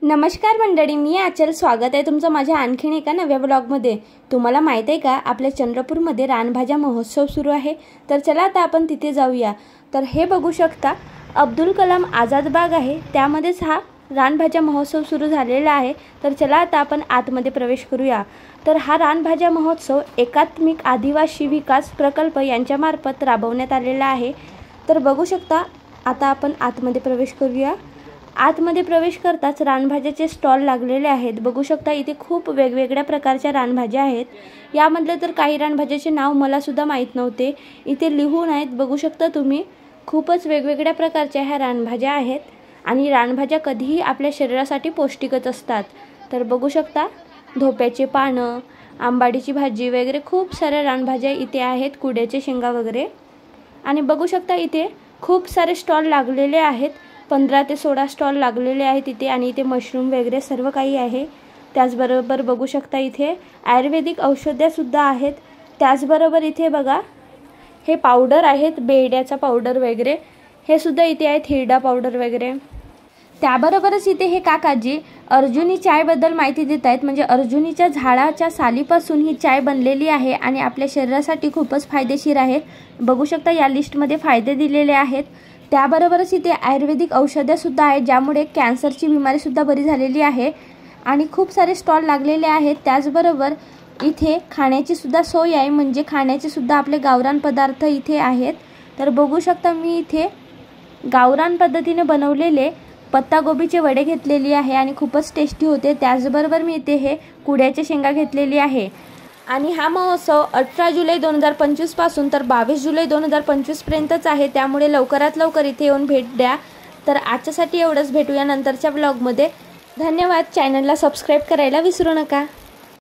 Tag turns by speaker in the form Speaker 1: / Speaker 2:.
Speaker 1: नमस्कार मंडळी, मी आचल. स्वागत आहे तुमचं माझ्या आणखीन एका नव्या ब्लॉगमध्ये. तुम्हाला माहित आहे का, आपल्या चंद्रपूरमध्ये रानभाज्या महोत्सव सुरू आहे. तर चला आता आपण तिथे जाऊया. तर हे बघू शकता, अब्दुल कलाम आझाद बाग आहे, त्यामध्येच हा रानभाज्या महोत्सव सुरू झालेला आहे. तर चला आता आपण आतमध्ये प्रवेश करूया. तर हा रानभाज्या महोत्सव एकात्मिक आदिवासी विकास प्रकल्प यांच्यामार्फत राबवण्यात आलेला आहे. तर बघू शकता, आता आपण आतमध्ये प्रवेश करूया. आतमध्ये प्रवेश करताच रानभाज्याचे स्टॉल लागलेले आहेत. बघू शकता, इथे खूप वेगवेगळ्या प्रकारच्या रानभाज्या आहेत. यामधले तर काही रानभाज्याचे नाव मला सुद्धा माहीत नव्हते, इथे लिहून आहेत. बघू शकता तुम्ही, खूपच वेगवेगळ्या प्रकारच्या ह्या रानभाज्या आहेत आणि रानभाज्या कधीही आपल्या शरीरासाठी पौष्टिकच असतात. तर बघू शकता, धोप्याचे पानं, आंबाडीची भाजी वगैरे खूप साऱ्या रानभाज्या इथे आहेत, कुड्याचे शेंगा वगैरे. आणि बघू शकता, इथे खूप सारे स्टॉल लागलेले आहेत. 15 ते 16 स्टॉल लागलेले आहेत इथे. आणि इथे मशरूम वगैरे सर्व काही आहे. त्याचबरोबर बघू शकता, इथे आयुर्वेदिक औषधेसुद्धा आहेत. त्याचबरोबर इथे बघा, हे पावडर आहेत, बेड्याचा पावडर वगैरे, हे सुद्धा इथे आहेत, हिरडा पावडर वगैरे. त्याबरोबरच इथे हे काकाजी अर्जुनी चायबद्दल माहिती देत आहेत. म्हणजे अर्जुनीच्या झाडाच्या सालीपासून ही चाय बनलेली आहे आणि आपल्या शरीरासाठी खूपच फायदेशीर आहे. बघू शकता, या लिस्टमध्ये फायदे दिलेले आहेत. त्याबरोबरच इथे आयुर्वेदिक औषधेसुद्धा आहेत, ज्यामुळे कॅन्सरची बिमारीसुद्धा बरी झालेली आहे. आणि खूप सारे स्टॉल लागलेले आहेत. त्याचबरोबर इथे खाण्याची सुद्धा सोय आहे, म्हणजे खाण्याचे सुद्धा आपले गावरान पदार्थ इथे आहेत. तर बघू शकता, मी इथे गावरान पद्धतीने बनवलेले पत्तागोबीचे वडे घेतलेली आहे आणि खूपच टेस्टी होते. त्याचबरोबर मी इथे हे कुड्याचे शेंगा घेतलेली आहे. आणि हा महोत्सव 18 जुलै 2025 पासून तर 22 जुलै 2025 पर्यंतच आहे. त्यामुळे लवकरात लवकर इथे येऊन भेट द्या. तर आजच्यासाठी एवढंच. भेटूया नंतरच्या ब्लॉगमध्ये. धन्यवाद. चॅनलला सबस्क्राईब करायला विसरू नका.